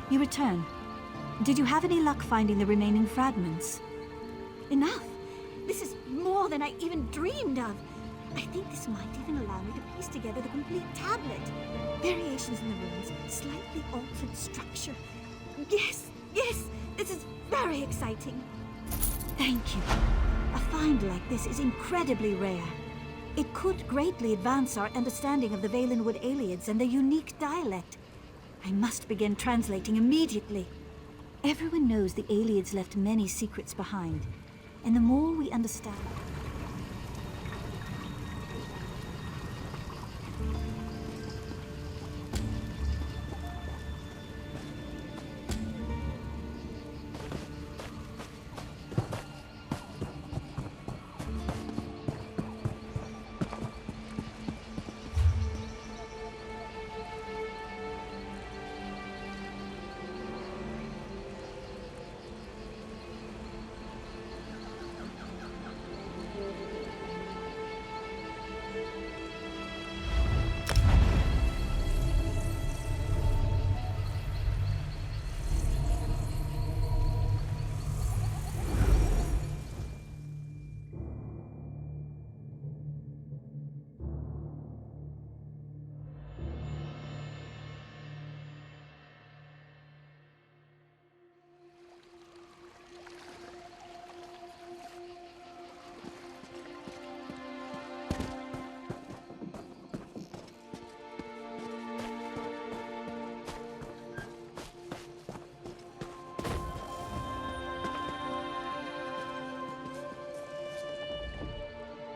You return. Did you have any luck finding the remaining fragments? Enough! This is more than I even dreamed of. I think this might even allow me to piece together the complete tablet. Variations in the runes, slightly altered structure. Yes, yes, this is very exciting. Thank you. A find like this is incredibly rare. It could greatly advance our understanding of the Valenwood Aliads and their unique dialect. I must begin translating immediately. Everyone knows the Aliads left many secrets behind, and the more we understand...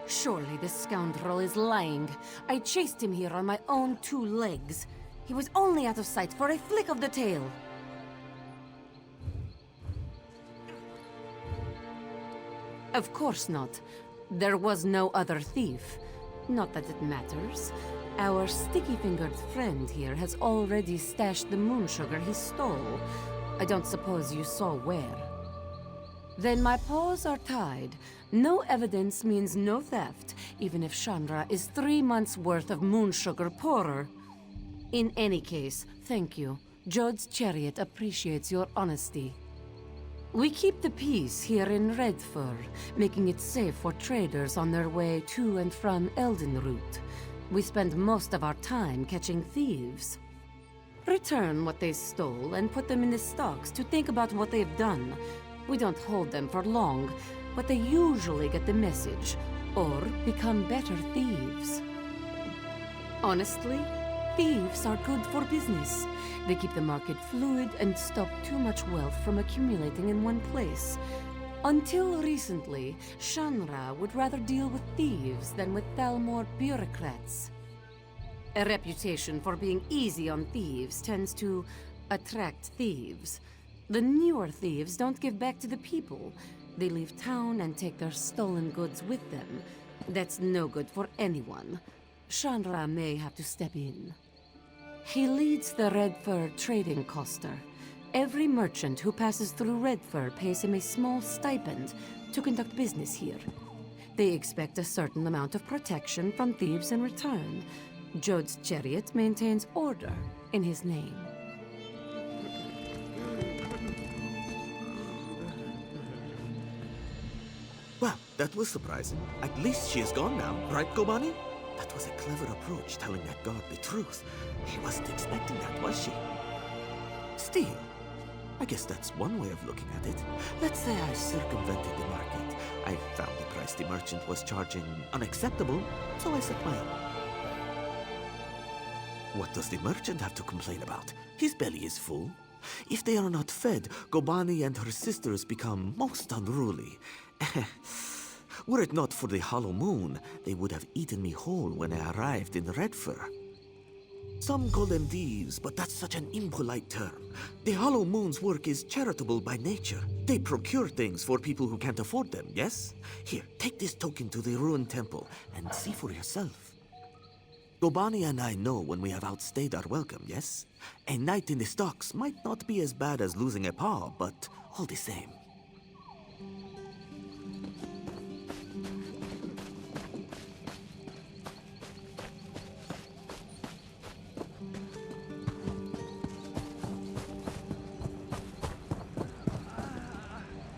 Surely this scoundrel is lying. I chased him here on my own 2 legs. He was only out of sight for a flick of the tail. Of course not. There was no other thief. Not that it matters. Our sticky-fingered friend here has already stashed the moon sugar he stole. I don't suppose you saw where. Then my paws are tied. No evidence means no theft, even if Chandra is 3 months' worth of moon sugar poorer. In any case, thank you. Jode's chariot appreciates your honesty. We keep the peace here in Redfur, making it safe for traders on their way to and from Eldenroot. We spend most of our time catching thieves. Return what they stole and put them in the stocks to think about what they've done. We don't hold them for long, but they usually get the message, or become better thieves. Honestly, thieves are good for business. They keep the market fluid and stop too much wealth from accumulating in one place. Until recently, Shanra would rather deal with thieves than with Thalmor bureaucrats. A reputation for being easy on thieves tends to attract thieves. The newer thieves don't give back to the people. They leave town and take their stolen goods with them. That's no good for anyone. Chandra may have to step in. He leads the Redfur trading coster. Every merchant who passes through Redfur pays him a small stipend to conduct business here. They expect a certain amount of protection from thieves in return. Jode's chariot maintains order in his name. Well, that was surprising. At least she is gone now, right, Gobani? That was a clever approach, telling that guard the truth. He wasn't expecting that, was she? Steal? I guess that's one way of looking at it. Let's say I circumvented the market. I found the price the merchant was charging unacceptable, so I set my own. What does the merchant have to complain about? His belly is full. If they are not fed, Gobani and her sisters become most unruly. Were it not for the hollow moon, they would have eaten me whole when I arrived in Redfur. Some call them thieves, but that's such an impolite term. The hollow moon's work is charitable by nature. They procure things for people who can't afford them, yes? Here, take this token to the ruined temple and see for yourself. Gobani and I know when we have outstayed our welcome, yes? A night in the stocks might not be as bad as losing a paw, but all the same.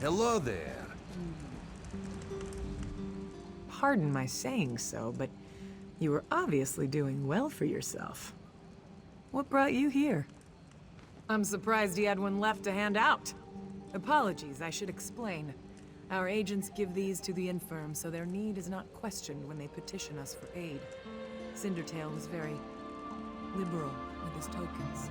Hello there. Pardon my saying so, but you were obviously doing well for yourself. What brought you here? I'm surprised he had one left to hand out. Apologies, I should explain. Our agents give these to the infirm, so their need is not questioned when they petition us for aid. Cindertail was very liberal with his tokens.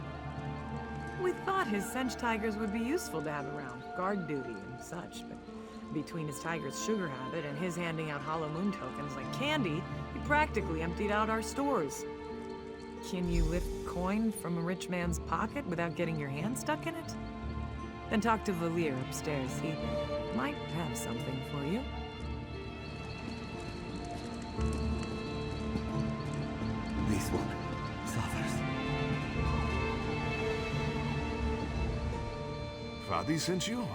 We thought his Sench tigers would be useful to have around, guard duty and such, but between his tiger's sugar habit and his handing out Hollow Moon tokens like candy, he practically emptied out our stores. Can you lift coin from a rich man's pocket without getting your hand stuck in it? Then talk to Valir upstairs. He might have something for you. This one suffers. Fadi sent you?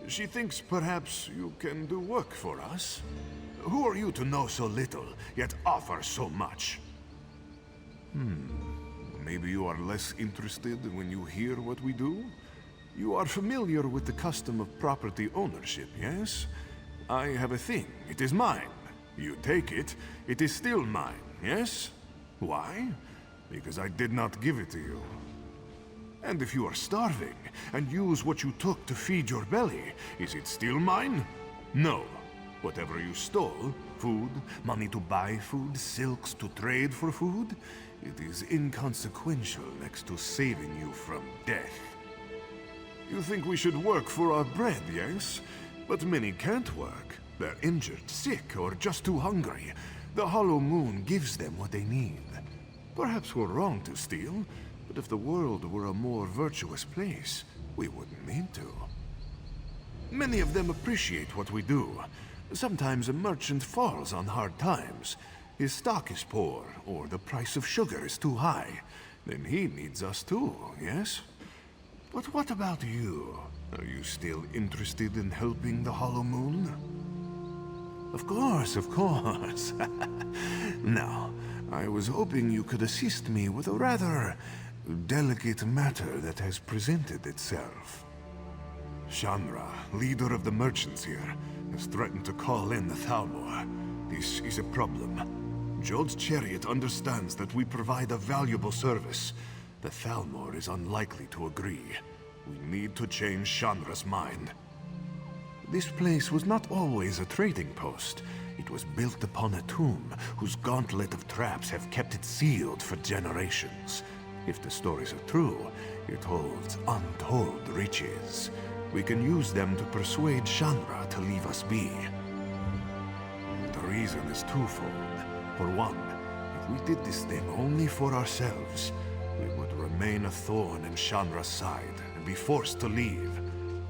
She thinks perhaps you can do work for us? Who are you to know so little, yet offer so much? Maybe you are less interested when you hear what we do? You are familiar with the custom of property ownership, yes? I have a thing. It is mine. You take it, it is still mine, yes? Why? Because I did not give it to you. And if you are starving, and use what you took to feed your belly, is it still mine? No. Whatever you stole, food, money to buy food, silks to trade for food, it is inconsequential next to saving you from death. You think we should work for our bread, yes? But many can't work. They're injured, sick, or just too hungry. The Hollow Moon gives them what they need. Perhaps we're wrong to steal, but if the world were a more virtuous place, we wouldn't need to. Many of them appreciate what we do. Sometimes a merchant falls on hard times. His stock is poor, or the price of sugar is too high. Then he needs us too, yes? But what about you? Are you still interested in helping the Hollow Moon? Of course, of course. Now, I was hoping you could assist me with a rather delicate matter that has presented itself. Shanra, leader of the merchants here, has threatened to call in the Thalmor. This is a problem. Jod's chariot understands that we provide a valuable service. The Thalmor is unlikely to agree. We need to change Shanra's mind. This place was not always a trading post. It was built upon a tomb whose gauntlet of traps have kept it sealed for generations. If the stories are true, it holds untold riches. We can use them to persuade Shanra to leave us be. The reason is twofold. For one, if we did this thing only for ourselves, we would remain a thorn in Shanra's side and be forced to leave.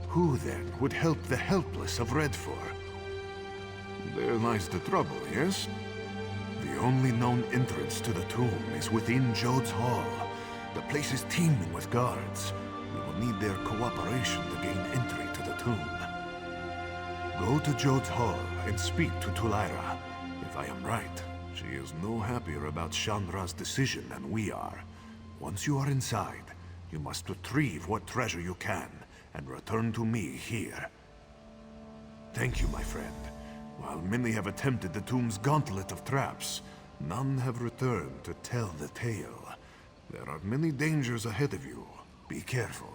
Who then would help the helpless of Redfur? There lies the trouble, yes? The only known entrance to the tomb is within Jod's Hall. The place is teeming with guards. We will need their cooperation to gain entry to the tomb. Go to Jod's Hall and speak to Tulaira. If I am right, she is no happier about Shanra's decision than we are. Once you are inside, you must retrieve what treasure you can and return to me here. Thank you, my friend. While many have attempted the tomb's gauntlet of traps, none have returned to tell the tale. There are many dangers ahead of you. Be careful.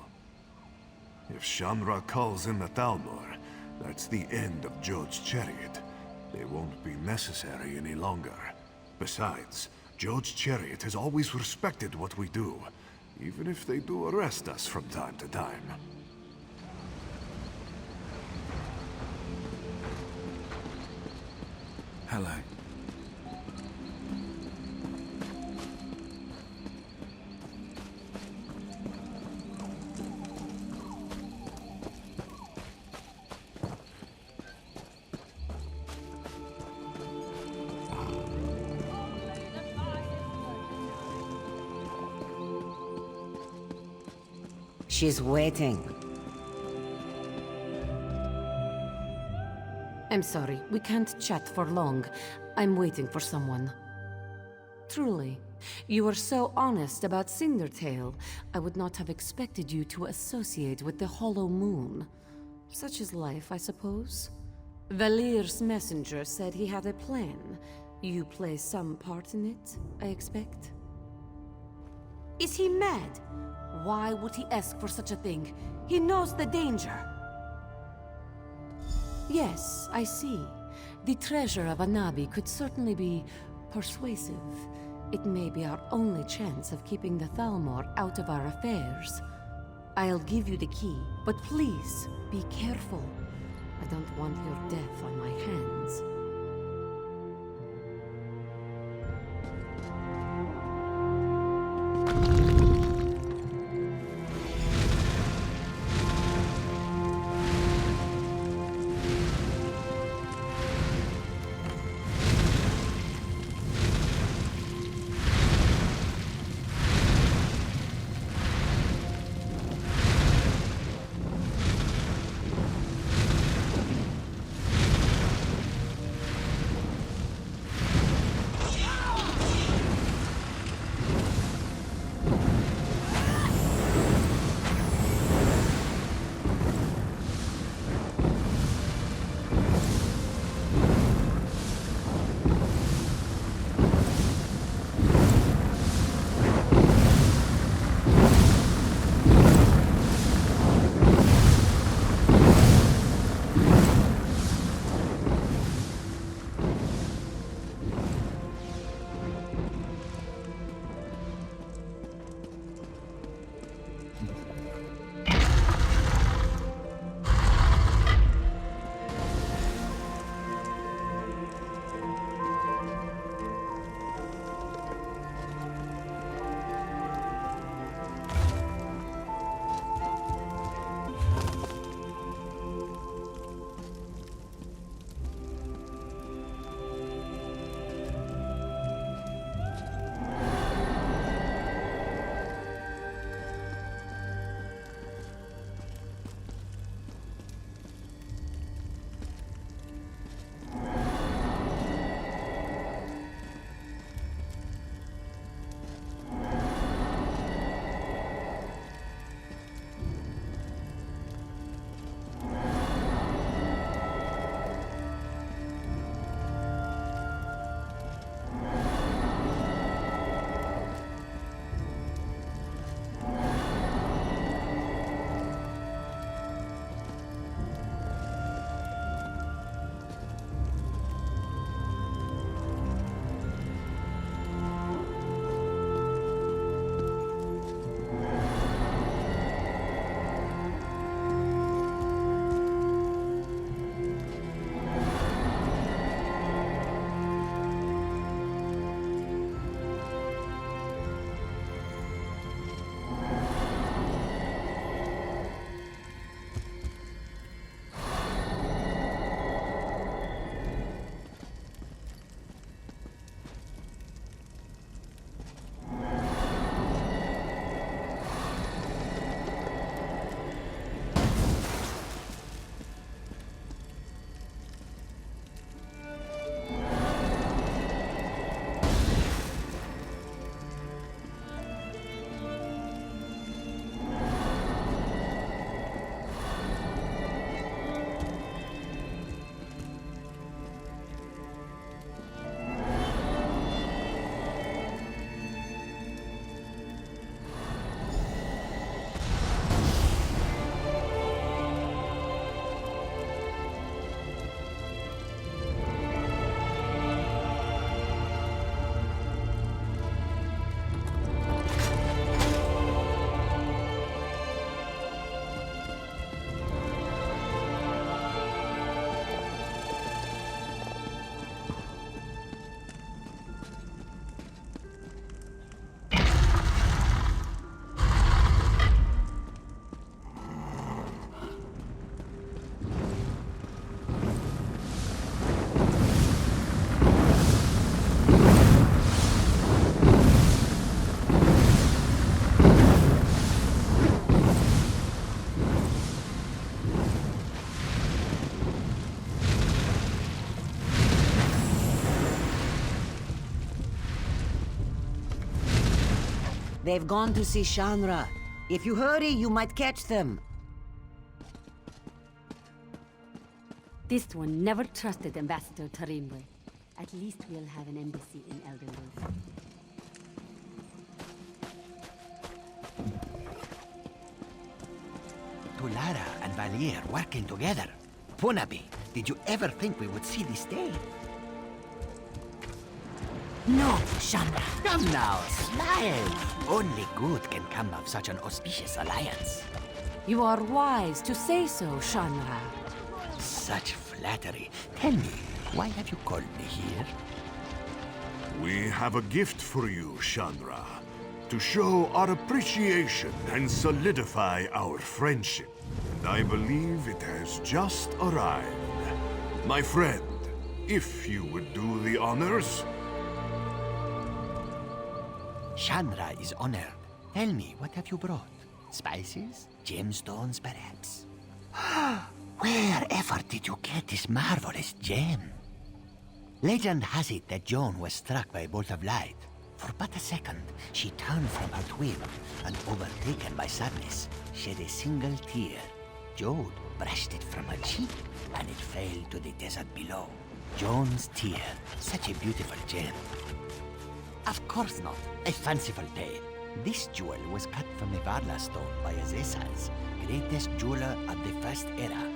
If Shanra calls in the Thalmor, that's the end of Jod's chariot. They won't be necessary any longer. Besides, Jod's chariot has always respected what we do, even if they do arrest us from time to time. Hello. She's waiting. I'm sorry, we can't chat for long. I'm waiting for someone. Truly, you were so honest about Cindertail. I would not have expected you to associate with the Hollow Moon. Such is life, I suppose. Valir's messenger said he had a plan. You play some part in it, I expect? Is he mad? Why would he ask for such a thing? He knows the danger. Yes, I see. The treasure of Anabi could certainly be persuasive. It may be our only chance of keeping the Thalmor out of our affairs. I'll give you the key, but please, be careful. I don't want your death on my hands. They've gone to see Shanra. If you hurry, you might catch them. This one never trusted Ambassador Tamriel. At least we'll have an embassy in Eldenwood. Tulara and Valier working together. Punabi, did you ever think we would see this day? No, Shamra. Come now, smile. Only good can come of such an auspicious alliance. You are wise to say so, Shanra. Such flattery. Tell me, why have you called me here? We have a gift for you, Chandra, to show our appreciation and solidify our friendship. And I believe it has just arrived. My friend, if you would do the honors. Chandra is honored. Tell me, what have you brought? Spices? Gemstones, perhaps? Wherever did you get this marvelous gem? Legend has it that Joan was struck by a bolt of light. For but a second, she turned from her twin, and overtaken by sadness, shed a single tear. Jode brushed it from her cheek, and it fell to the desert below. Joan's tear, such a beautiful gem. Of course not, a fanciful tale. This jewel was cut from the Varla stone by Azesas, greatest jeweler of the First Era.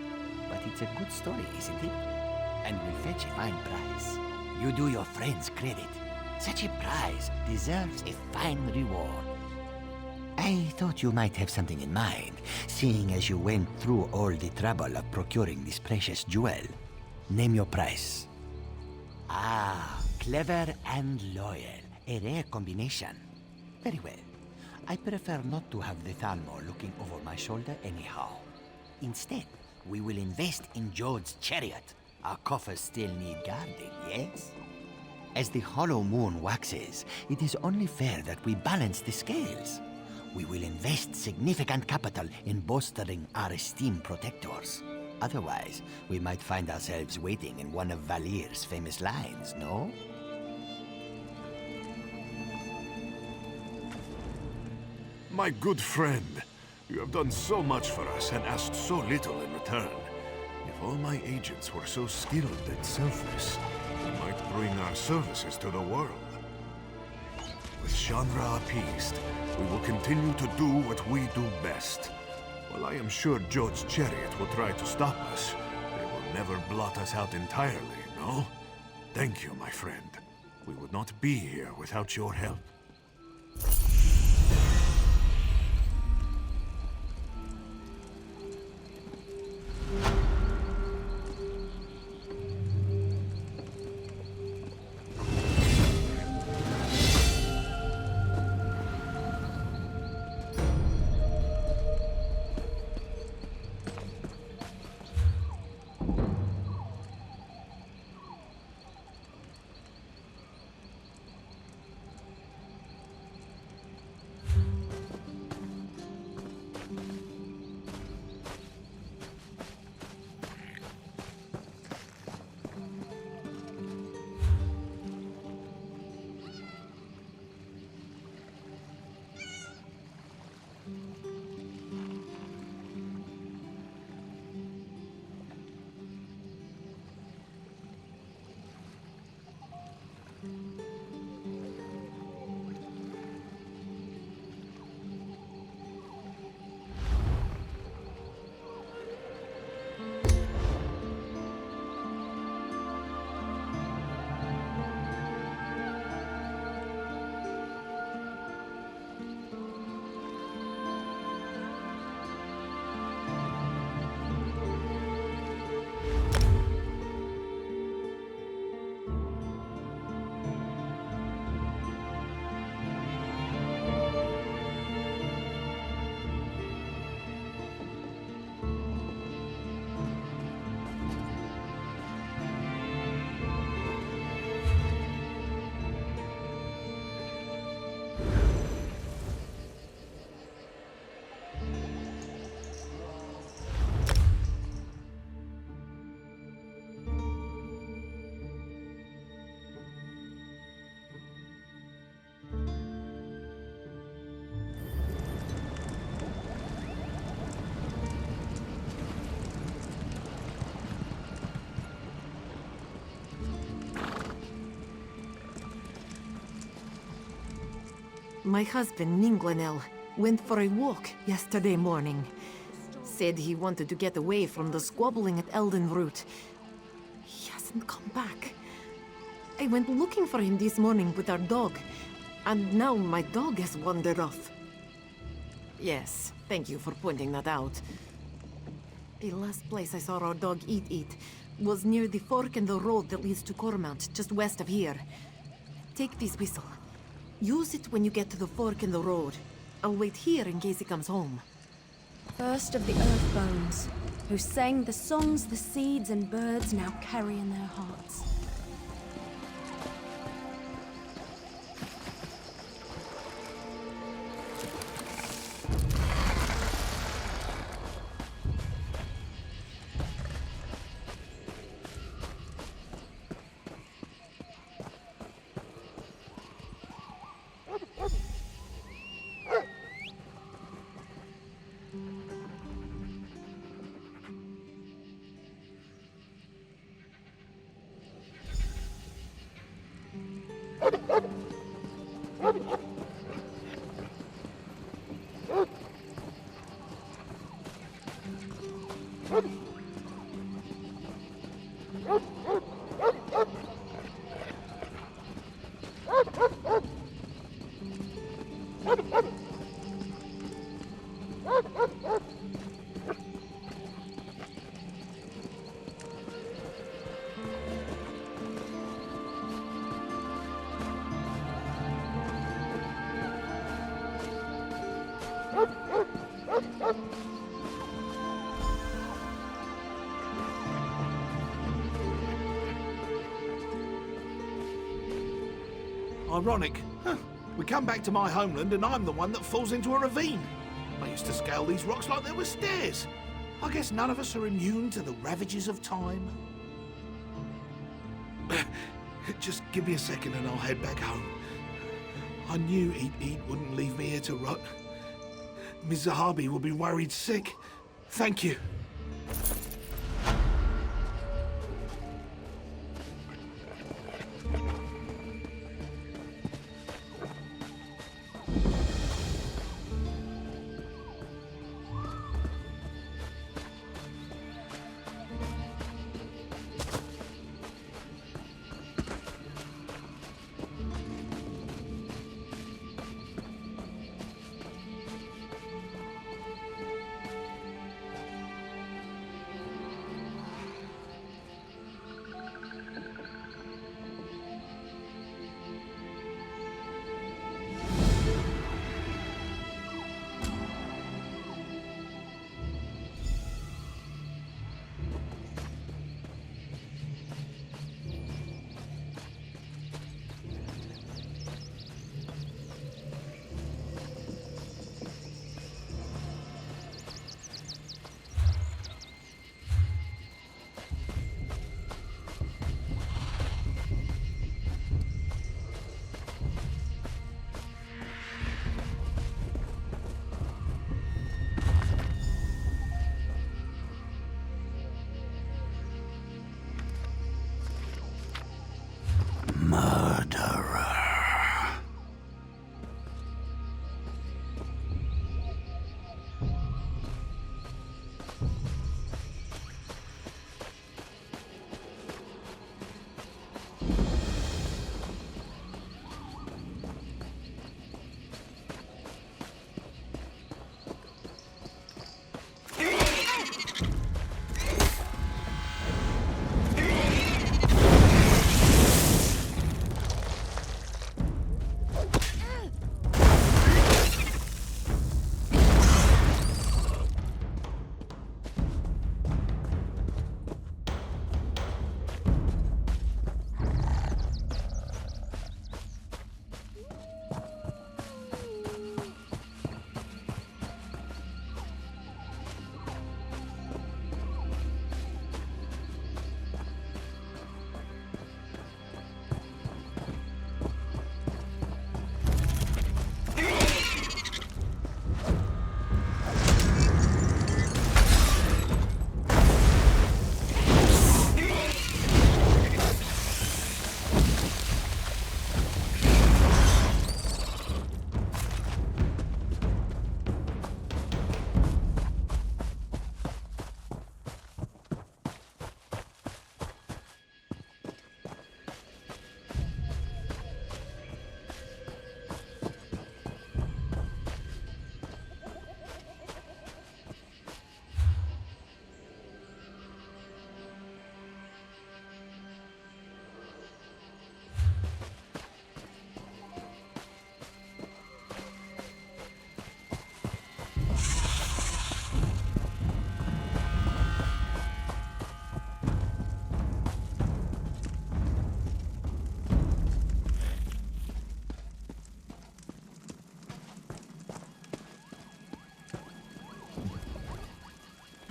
But it's a good story, isn't it? And will fetch a fine price. You do your friends credit. Such a prize deserves a fine reward. I thought you might have something in mind, seeing as you went through all the trouble of procuring this precious jewel. Name your price. Ah, clever and loyal. A rare combination. Very well. I prefer not to have the Thalmor looking over my shoulder anyhow. Instead, we will invest in Jode's chariot. Our coffers still need guarding, yes? As the hollow moon waxes, it is only fair that we balance the scales. We will invest significant capital in bolstering our esteemed protectors. Otherwise, we might find ourselves waiting in one of Valir's famous lines, no? My good friend, you have done so much for us and asked so little in return. If all my agents were so skilled and selfless, we might bring our services to the world. With Chandra appeased, we will continue to do what we do best. While I am sure Jode's chariot will try to stop us, they will never blot us out entirely, no? Thank you, my friend. We would not be here without your help. My husband, Ninglenel, went for a walk yesterday morning. Said he wanted to get away from the squabbling at Eldenroot. He hasn't come back. I went looking for him this morning with our dog, and now my dog has wandered off. Yes, thank you for pointing that out. The last place I saw our dog eat was near the fork in the road that leads to Cormount, just west of here. Take this whistle. Use it when you get to the fork in the road. I'll wait here in case he comes home. First of the earth bones, who sang the songs the seeds and birds now carry in their hearts. Ironic. Huh. We come back to my homeland and I'm the one that falls into a ravine. I used to scale these rocks like they were stairs. I guess none of us are immune to the ravages of time. Just give me a second and I'll head back home. I knew Eat wouldn't leave me here to rot. Ms. Zahabi will be worried sick. Thank you.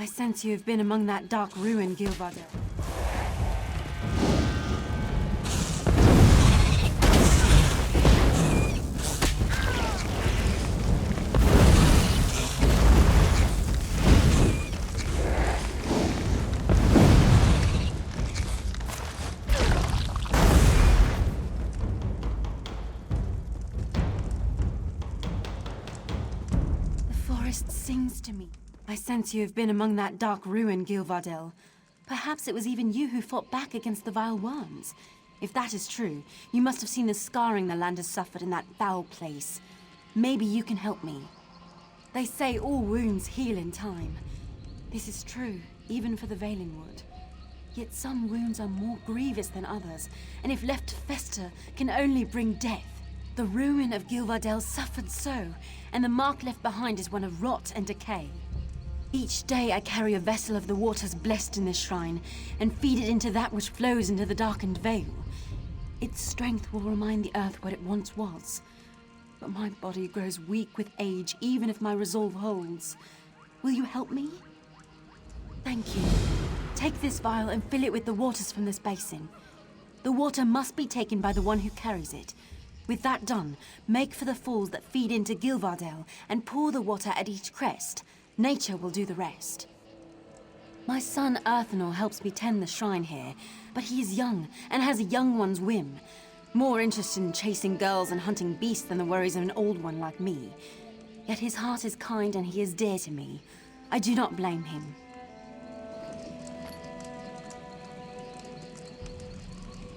I sense you have been among that dark ruin, Gilvardel. The forest sings to me. I sense you have been among that dark ruin, Gilvardel. Perhaps it was even you who fought back against the vile worms. If that is true, you must have seen the scarring the land has suffered in that foul place. Maybe you can help me. They say all wounds heal in time. This is true, even for the Valenwood. Yet some wounds are more grievous than others, and if left to fester, can only bring death. The ruin of Gilvardel suffered so, and the mark left behind is one of rot and decay. Each day I carry a vessel of the waters blessed in this shrine, and feed it into that which flows into the darkened vale. Its strength will remind the earth what it once was. But my body grows weak with age, even if my resolve holds. Will you help me? Thank you. Take this vial and fill it with the waters from this basin. The water must be taken by the one who carries it. With that done, make for the falls that feed into Gilvardel and pour the water at each crest. Nature will do the rest. My son Earthenor helps me tend the shrine here, but he is young and has a young one's whim. More interested in chasing girls and hunting beasts than the worries of an old one like me. Yet his heart is kind and he is dear to me. I do not blame him.